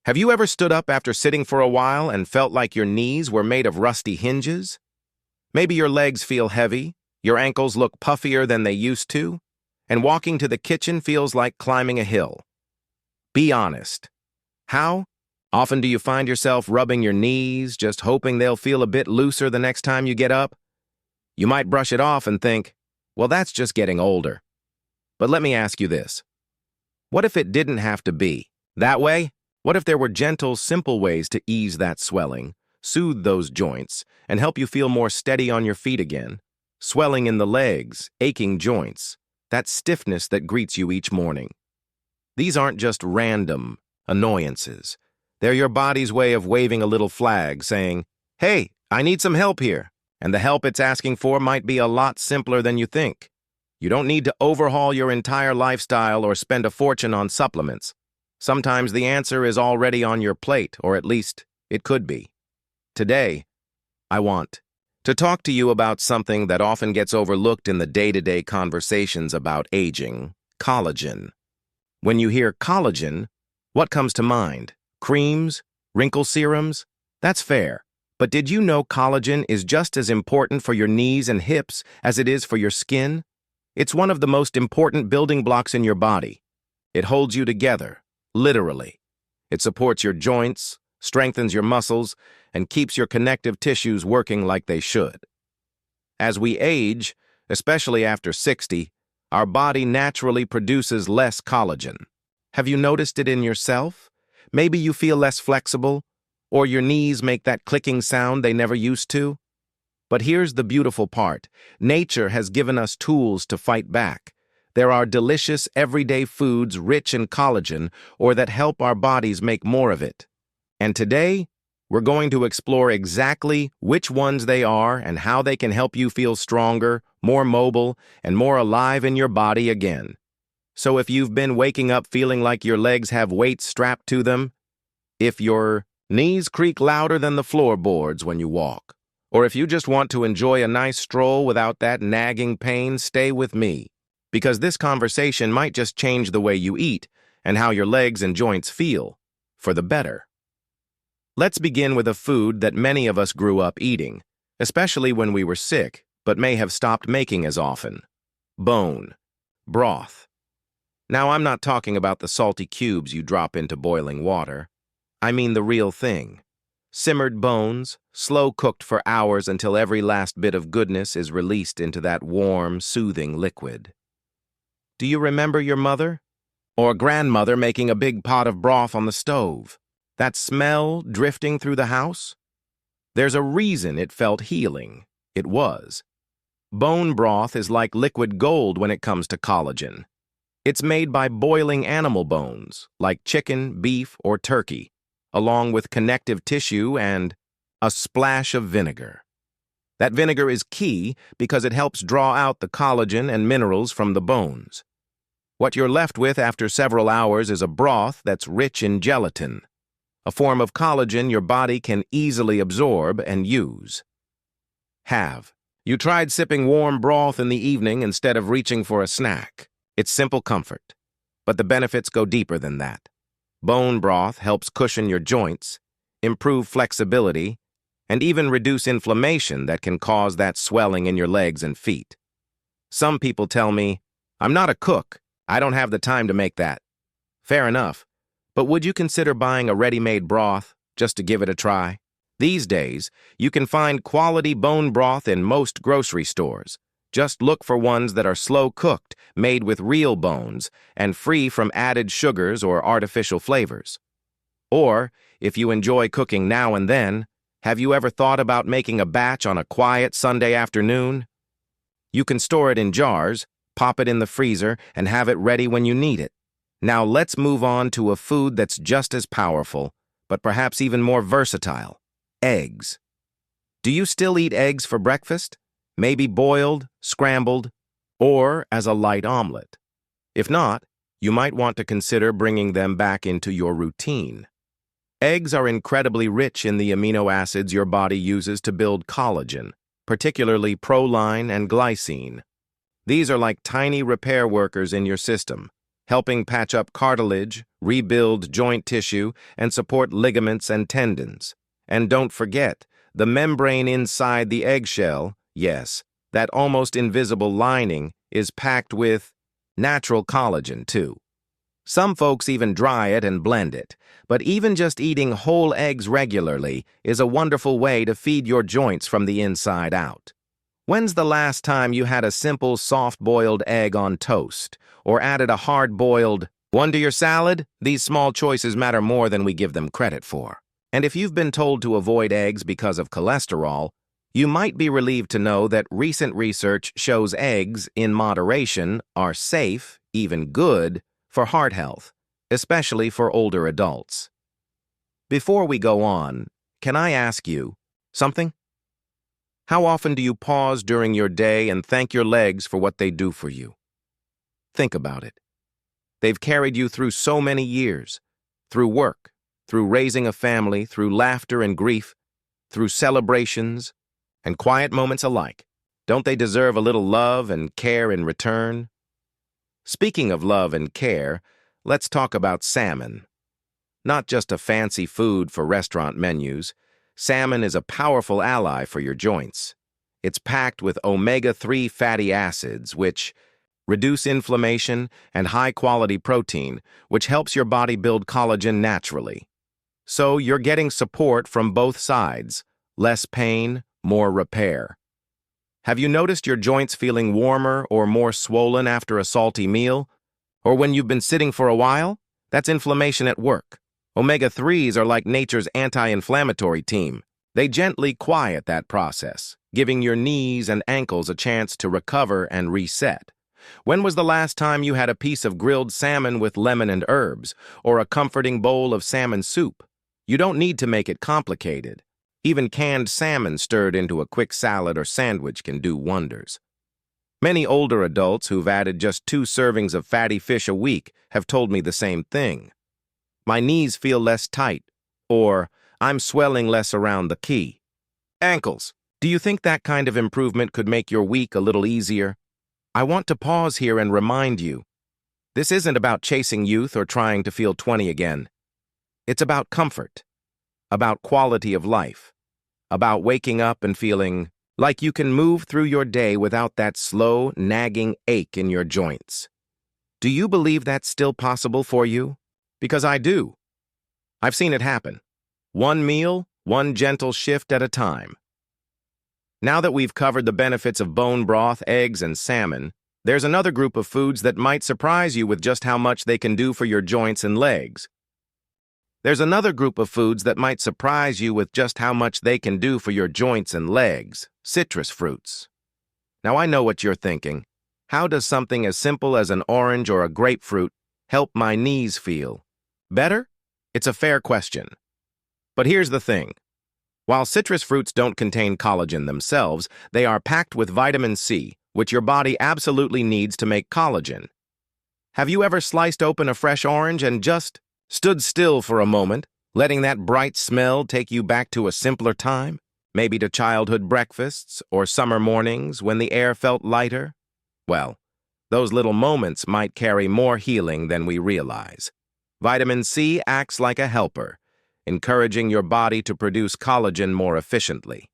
Have you ever stood up after sitting for a while and felt like your knees were made of rusty hinges? Maybe your legs feel heavy, your ankles look puffier than they used to, and walking to the kitchen feels like climbing a hill. Be honest. How often do you find yourself rubbing your knees, just hoping they'll feel a bit looser the next time you get up? You might brush it off and think, well, that's just getting older. But let me ask you this. What if it didn't have to be that way? What if there were gentle, simple ways to ease that swelling, soothe those joints, and help you feel more steady on your feet again? Swelling in the legs, aching joints, that stiffness that greets you each morning. These aren't just random annoyances. They're your body's way of waving a little flag, saying, hey, I need some help here. And the help it's asking for might be a lot simpler than you think. You don't need to overhaul your entire lifestyle or spend a fortune on supplements. Sometimes the answer is already on your plate, or at least it could be. Today, I want to talk to you about something that often gets overlooked in the day-to-day conversations about aging: collagen. When you hear collagen, what comes to mind? Creams? Wrinkle serums? That's fair. But did you know collagen is just as important for your knees and hips as it is for your skin? It's one of the most important building blocks in your body. It holds you together, literally. It supports your joints, strengthens your muscles, and keeps your connective tissues working like they should. As we age, especially after 60, our body naturally produces less collagen. Have you noticed it in yourself? Maybe you feel less flexible, or your knees make that clicking sound they never used to. But here's the beautiful part. Nature has given us tools to fight back. There are delicious, everyday foods rich in collagen or that help our bodies make more of it. And today, we're going to explore exactly which ones they are and how they can help you feel stronger, more mobile, and more alive in your body again. So if you've been waking up feeling like your legs have weights strapped to them, if your knees creak louder than the floorboards when you walk, or if you just want to enjoy a nice stroll without that nagging pain, stay with me, because this conversation might just change the way you eat and how your legs and joints feel, for the better. Let's begin with a food that many of us grew up eating, especially when we were sick, but may have stopped making as often. Bone broth. Now, I'm not talking about the salty cubes you drop into boiling water. I mean the real thing. Simmered bones, slow-cooked for hours until every last bit of goodness is released into that warm, soothing liquid. Do you remember your mother? Or grandmother making a big pot of broth on the stove? That smell drifting through the house? There's a reason it felt healing. It was. Bone broth is like liquid gold when it comes to collagen. It's made by boiling animal bones, like chicken, beef, or turkey, along with connective tissue and a splash of vinegar. That vinegar is key because it helps draw out the collagen and minerals from the bones. What you're left with after several hours is a broth that's rich in gelatin, a form of collagen your body can easily absorb and use. Have you tried sipping warm broth in the evening instead of reaching for a snack? It's simple comfort, but the benefits go deeper than that. Bone broth helps cushion your joints, improve flexibility, and even reduce inflammation that can cause that swelling in your legs and feet. Some people tell me, I'm not a cook, I don't have the time to make that. Fair enough, but would you consider buying a ready-made broth just to give it a try? These days, you can find quality bone broth in most grocery stores. Just look for ones that are slow-cooked, made with real bones, and free from added sugars or artificial flavors. Or, if you enjoy cooking now and then, have you ever thought about making a batch on a quiet Sunday afternoon? You can store it in jars, pop it in the freezer, and have it ready when you need it. Now let's move on to a food that's just as powerful, but perhaps even more versatile: eggs. Do you still eat eggs for breakfast? Maybe boiled, scrambled, or as a light omelet. If not, you might want to consider bringing them back into your routine. Eggs are incredibly rich in the amino acids your body uses to build collagen, particularly proline and glycine. These are like tiny repair workers in your system, helping patch up cartilage, rebuild joint tissue, and support ligaments and tendons. And don't forget, the membrane inside the eggshell, yes, that almost invisible lining, is packed with natural collagen, too. Some folks even dry it and blend it, but even just eating whole eggs regularly is a wonderful way to feed your joints from the inside out. When's the last time you had a simple soft-boiled egg on toast, or added a hard-boiled one to your salad? These small choices matter more than we give them credit for. And if you've been told to avoid eggs because of cholesterol, you might be relieved to know that recent research shows eggs, in moderation, are safe, even good, for heart health, especially for older adults. Before we go on, can I ask you something? How often do you pause during your day and thank your legs for what they do for you? Think about it. They've carried you through so many years, through work, through raising a family, through laughter and grief, through celebrations and quiet moments alike. Don't they deserve a little love and care in return? Speaking of love and care, let's talk about salmon. Not just a fancy food for restaurant menus, salmon is a powerful ally for your joints. It's packed with omega-3 fatty acids, which reduce inflammation, and high-quality protein, which helps your body build collagen naturally. So you're getting support from both sides, less pain, more repair. Have you noticed your joints feeling warmer or more swollen after a salty meal? Or when you've been sitting for a while? That's inflammation at work. Omega-3s are like nature's anti-inflammatory team. They gently quiet that process, giving your knees and ankles a chance to recover and reset. When was the last time you had a piece of grilled salmon with lemon and herbs, or a comforting bowl of salmon soup? You don't need to make it complicated. Even canned salmon stirred into a quick salad or sandwich can do wonders. Many older adults who've added just 2 servings of fatty fish a week have told me the same thing. My knees feel less tight, or I'm swelling less around the key. Ankles. Do you think that kind of improvement could make your week a little easier? I want to pause here and remind you, this isn't about chasing youth or trying to feel 20 again. It's about comfort, about quality of life, about waking up and feeling like you can move through your day without that slow, nagging ache in your joints. Do you believe that's still possible for you? Because I do. I've seen it happen. One meal, one gentle shift at a time. Now that we've covered the benefits of bone broth, eggs, and salmon, there's another group of foods that might surprise you with just how much they can do for your joints and legs. Citrus fruits. Now I know what you're thinking. How does something as simple as an orange or a grapefruit help my knees feel better? It's a fair question. But here's the thing. While citrus fruits don't contain collagen themselves, they are packed with vitamin C, which your body absolutely needs to make collagen. Have you ever sliced open a fresh orange and just stood still for a moment, letting that bright smell take you back to a simpler time? Maybe to childhood breakfasts or summer mornings when the air felt lighter? Well, those little moments might carry more healing than we realize. Vitamin C acts like a helper, encouraging your body to produce collagen more efficiently.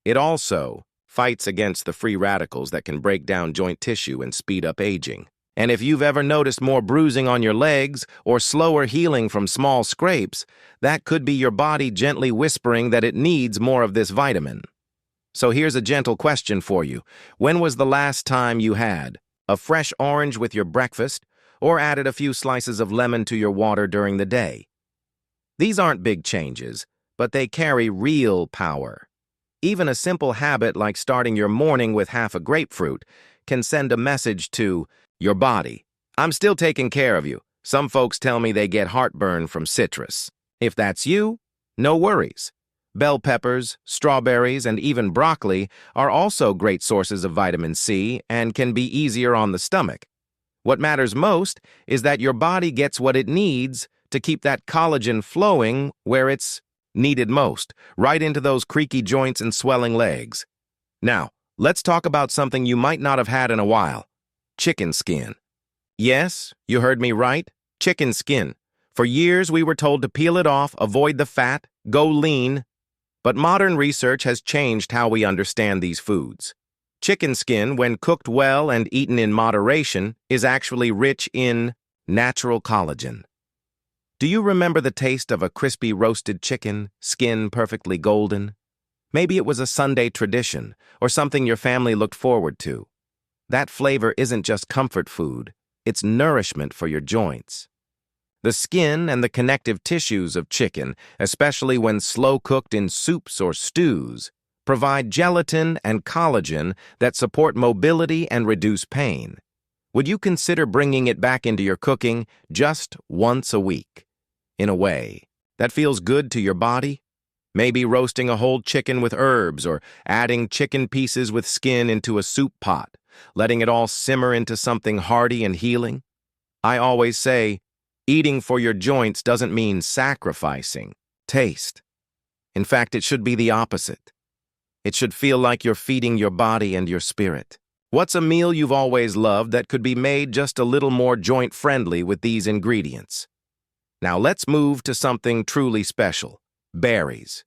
It also fights against the free radicals that can break down joint tissue and speed up aging. And if you've ever noticed more bruising on your legs or slower healing from small scrapes, that could be your body gently whispering that it needs more of this vitamin. So here's a gentle question for you. When was the last time you had a fresh orange with your breakfast or added a few slices of lemon to your water during the day? These aren't big changes, but they carry real power. Even a simple habit like starting your morning with half a grapefruit can send a message to your body. I'm still taking care of you. Some folks tell me they get heartburn from citrus. If that's you, no worries. Bell peppers, strawberries, and even broccoli are also great sources of vitamin C and can be easier on the stomach. What matters most is that your body gets what it needs to keep that collagen flowing where it's needed most, right into those creaky joints and swelling legs. Now, let's talk about something you might not have had in a while. Chicken skin. Yes, you heard me right. Chicken skin. For years, we were told to peel it off, avoid the fat, go lean. But modern research has changed how we understand these foods. Chicken skin, when cooked well and eaten in moderation, is actually rich in natural collagen. Do you remember the taste of a crispy roasted chicken, skin perfectly golden? Maybe it was a Sunday tradition, or something your family looked forward to. That flavor isn't just comfort food, it's nourishment for your joints. The skin and the connective tissues of chicken, especially when slow-cooked in soups or stews, provide gelatin and collagen that support mobility and reduce pain. Would you consider bringing it back into your cooking just once a week? In a way that feels good to your body? Maybe roasting a whole chicken with herbs or adding chicken pieces with skin into a soup pot, letting it all simmer into something hearty and healing? I always say, eating for your joints doesn't mean sacrificing taste. In fact, it should be the opposite. It should feel like you're feeding your body and your spirit. What's a meal you've always loved that could be made just a little more joint-friendly with these ingredients? Now let's move to something truly special: berries.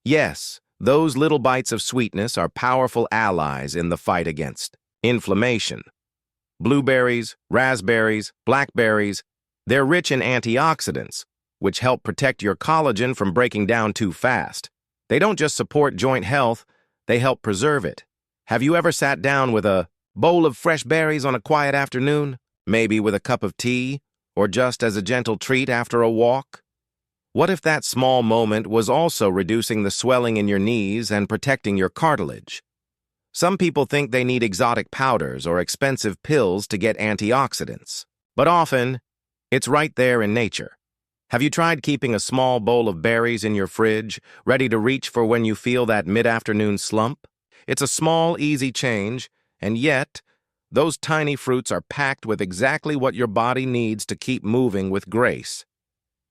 Yes, those little bites of sweetness are powerful allies in the fight against inflammation. Blueberries, raspberries, blackberries, they're rich in antioxidants, which help protect your collagen from breaking down too fast. They don't just support joint health, they help preserve it. Have you ever sat down with a bowl of fresh berries on a quiet afternoon, maybe with a cup of tea, or just as a gentle treat after a walk? What if that small moment was also reducing the swelling in your knees and protecting your cartilage? Some people think they need exotic powders or expensive pills to get antioxidants, but often, it's right there in nature. Have you tried keeping a small bowl of berries in your fridge, ready to reach for when you feel that mid-afternoon slump? It's a small, easy change, and yet, those tiny fruits are packed with exactly what your body needs to keep moving with grace.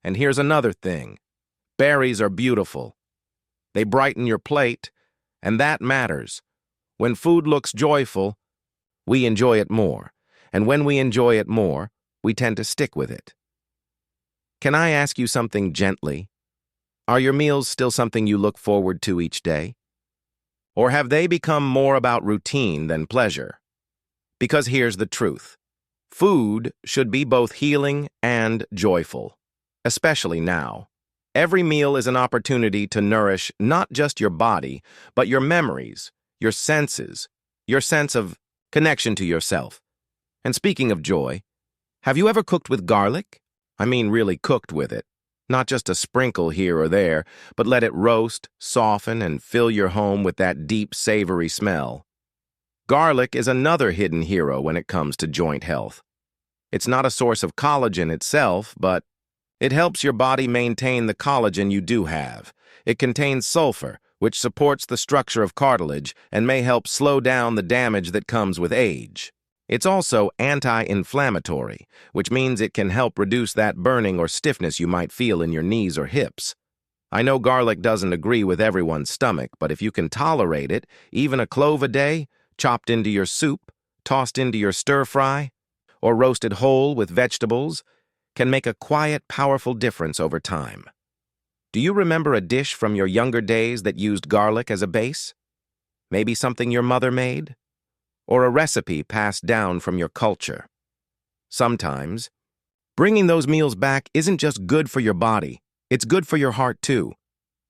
And here's another thing. Berries are beautiful. They brighten your plate, and that matters. When food looks joyful, we enjoy it more. And when we enjoy it more, we tend to stick with it. Can I ask you something gently? Are your meals still something you look forward to each day? Or have they become more about routine than pleasure? Because here's the truth. Food should be both healing and joyful, especially now. Every meal is an opportunity to nourish not just your body, but your memories, your senses, your sense of connection to yourself. And speaking of joy, have you ever cooked with garlic? I mean really cooked with it. Not just a sprinkle here or there, but let it roast, soften, and fill your home with that deep, savory smell. Garlic is another hidden hero when it comes to joint health. It's not a source of collagen itself, but it helps your body maintain the collagen you do have. It contains sulfur, which supports the structure of cartilage and may help slow down the damage that comes with age. It's also anti-inflammatory, which means it can help reduce that burning or stiffness you might feel in your knees or hips. I know garlic doesn't agree with everyone's stomach, but if you can tolerate it, even a clove a day, chopped into your soup, tossed into your stir-fry, or roasted whole with vegetables, can make a quiet, powerful difference over time. Do you remember a dish from your younger days that used garlic as a base? Maybe something your mother made? Or a recipe passed down from your culture? Sometimes, bringing those meals back isn't just good for your body, it's good for your heart too.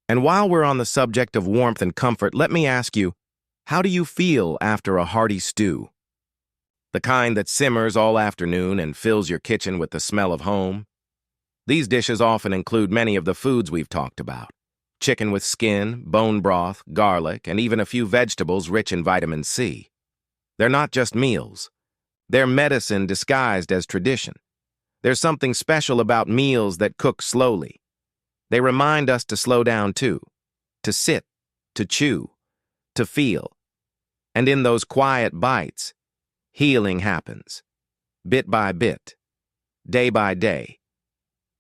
And while we're on the subject of warmth and comfort, let me ask you, how do you feel after a hearty stew? The kind that simmers all afternoon and fills your kitchen with the smell of home? These dishes often include many of the foods we've talked about. Chicken with skin, bone broth, garlic, and even a few vegetables rich in vitamin C. They're not just meals. They're medicine disguised as tradition. There's something special about meals that cook slowly. They remind us to slow down too, to sit, to chew, to feel. And in those quiet bites, healing happens, bit by bit, day by day.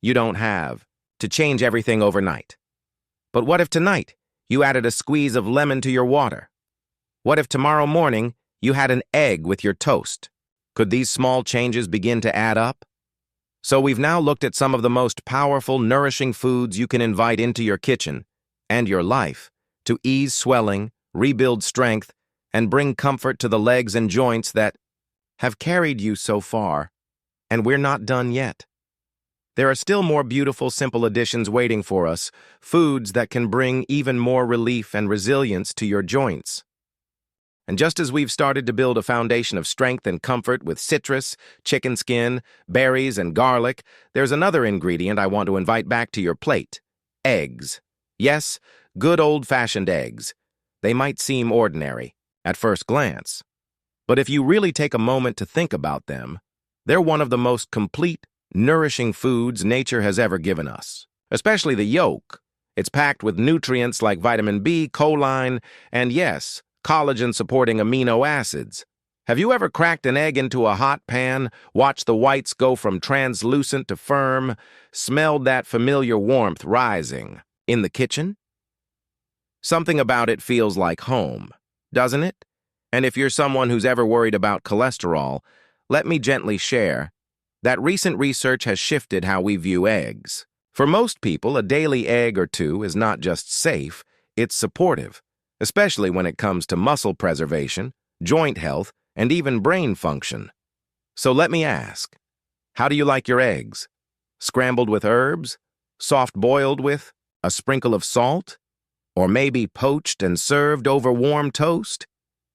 You don't have to change everything overnight. But what if tonight you added a squeeze of lemon to your water? What if tomorrow morning you had an egg with your toast? Could these small changes begin to add up? So we've now looked at some of the most powerful, nourishing foods you can invite into your kitchen and your life to ease swelling, rebuild strength, and bring comfort to the legs and joints that have carried you so far. And we're not done yet. There are still more beautiful, simple additions waiting for us, foods that can bring even more relief and resilience to your joints. And just as we've started to build a foundation of strength and comfort with citrus, chicken skin, berries, and garlic, there's another ingredient I want to invite back to your plate: eggs. Yes, good old-fashioned eggs. They might seem ordinary at first glance, but if you really take a moment to think about them, they're one of the most complete, nourishing foods nature has ever given us, especially the yolk. It's packed with nutrients like vitamin B, choline, and yes, collagen-supporting amino acids. Have you ever cracked an egg into a hot pan, watched the whites go from translucent to firm, smelled that familiar warmth rising in the kitchen? Something about it feels like home, doesn't it? And if you're someone who's ever worried about cholesterol, let me gently share that recent research has shifted how we view eggs. For most people, a daily egg or two is not just safe, it's supportive, especially when it comes to muscle preservation, joint health, and even brain function. So let me ask, how do you like your eggs? Scrambled with herbs? Soft-boiled with a sprinkle of salt? Or maybe poached and served over warm toast?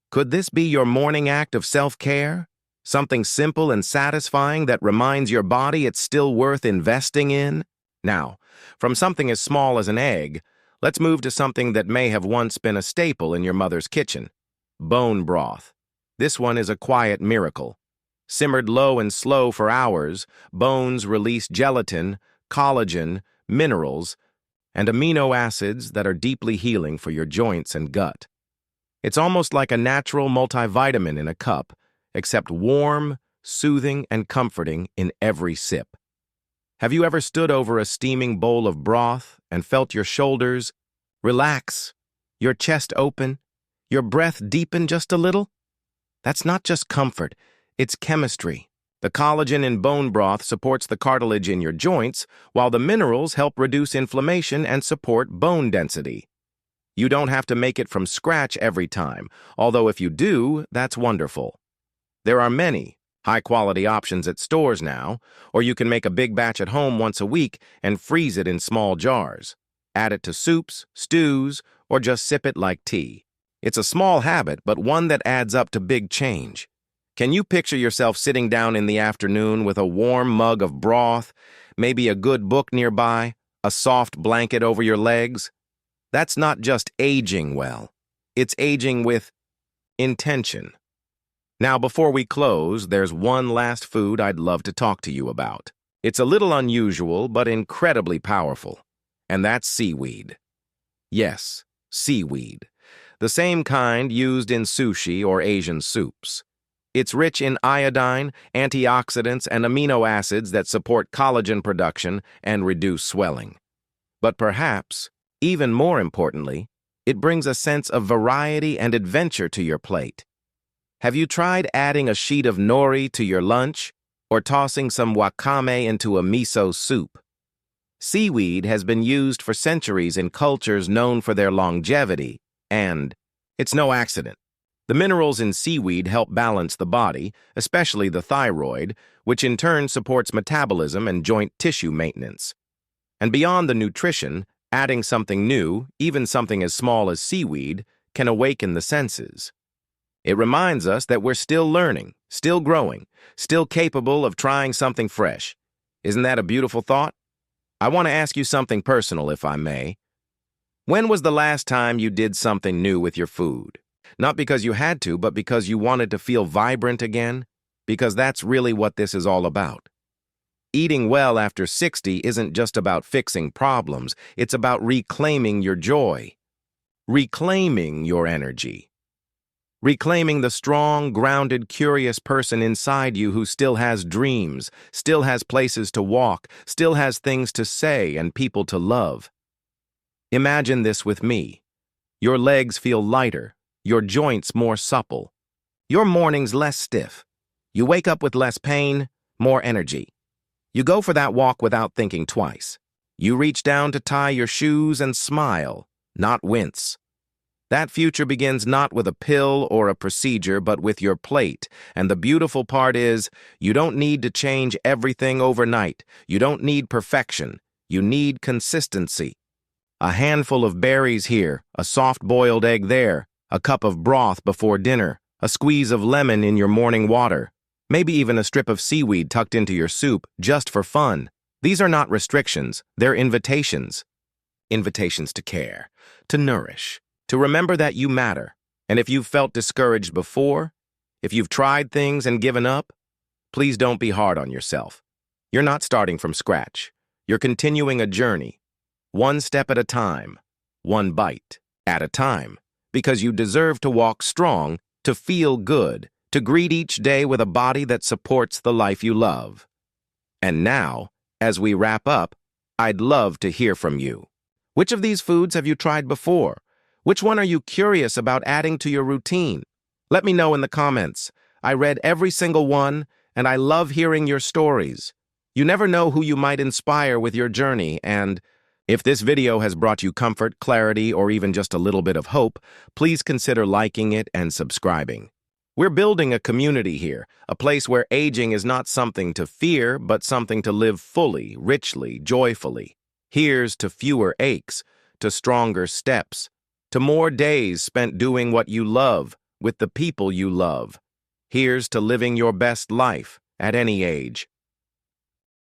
Could this be your morning act of self-care? Something simple and satisfying that reminds your body it's still worth investing in? Now, from something as small as an egg, let's move to something that may have once been a staple in your mother's kitchen: bone broth. This one is a quiet miracle. Simmered low and slow for hours, bones release gelatin, collagen, minerals, and amino acids that are deeply healing for your joints and gut. It's almost like a natural multivitamin in a cup, except warm, soothing, and comforting in every sip. Have you ever stood over a steaming bowl of broth and felt your shoulders relax, your chest open, your breath deepen just a little? That's not just comfort, it's chemistry. The collagen in bone broth supports the cartilage in your joints, while the minerals help reduce inflammation and support bone density. You don't have to make it from scratch every time, although if you do, that's wonderful. There are many high-quality options at stores now, or you can make a big batch at home once a week and freeze it in small jars. Add it to soups, stews, or just sip it like tea. It's a small habit, but one that adds up to big change. Can you picture yourself sitting down in the afternoon with a warm mug of broth, maybe a good book nearby, a soft blanket over your legs? That's not just aging well. It's aging with intention. Now, before we close, there's one last food I'd love to talk to you about. It's a little unusual, but incredibly powerful, and that's seaweed. Yes, seaweed. The same kind used in sushi or Asian soups. It's rich in iodine, antioxidants, and amino acids that support collagen production and reduce swelling. But perhaps, even more importantly, it brings a sense of variety and adventure to your plate. Have you tried adding a sheet of nori to your lunch or tossing some wakame into a miso soup? Seaweed has been used for centuries in cultures known for their longevity, and it's no accident. The minerals in seaweed help balance the body, especially the thyroid, which in turn supports metabolism and joint tissue maintenance. And beyond the nutrition, adding something new, even something as small as seaweed, can awaken the senses. It reminds us that we're still learning, still growing, still capable of trying something fresh. Isn't that a beautiful thought? I want to ask you something personal, if I may. When was the last time you did something new with your food? Not because you had to, but because you wanted to feel vibrant again? Because that's really what this is all about. Eating well after 60 isn't just about fixing problems, it's about reclaiming your joy, reclaiming your energy, reclaiming the strong, grounded, curious person inside you who still has dreams, still has places to walk, still has things to say and people to love. Imagine this with me. Your legs feel lighter, your joints more supple, your mornings less stiff, You wake up with less pain, more energy. You go for that walk without thinking twice. You reach down to tie your shoes and smile, not wince. That future begins not with a pill or a procedure, but with your plate. And the beautiful part is, you don't need to change everything overnight. You don't need perfection. You need consistency. A handful of berries here, a soft-boiled egg there, a cup of broth before dinner, a squeeze of lemon in your morning water, maybe even a strip of seaweed tucked into your soup just for fun. These are not restrictions, they're invitations. Invitations to care, to nourish, to remember that you matter. And if you've felt discouraged before, if you've tried things and given up, please don't be hard on yourself. You're not starting from scratch. You're continuing a journey, one step at a time, one bite at a time, because you deserve to walk strong, to feel good, to greet each day with a body that supports the life you love. And now, as we wrap up, I'd love to hear from you. Which of these foods have you tried before? Which one are you curious about adding to your routine? Let me know in the comments. I read every single one, and I love hearing your stories. You never know who you might inspire with your journey, and if this video has brought you comfort, clarity, or even just a little bit of hope, please consider liking it and subscribing. We're building a community here, a place where aging is not something to fear, but something to live fully, richly, joyfully. Here's to fewer aches, to stronger steps, to more days spent doing what you love, with the people you love. Here's to living your best life, at any age.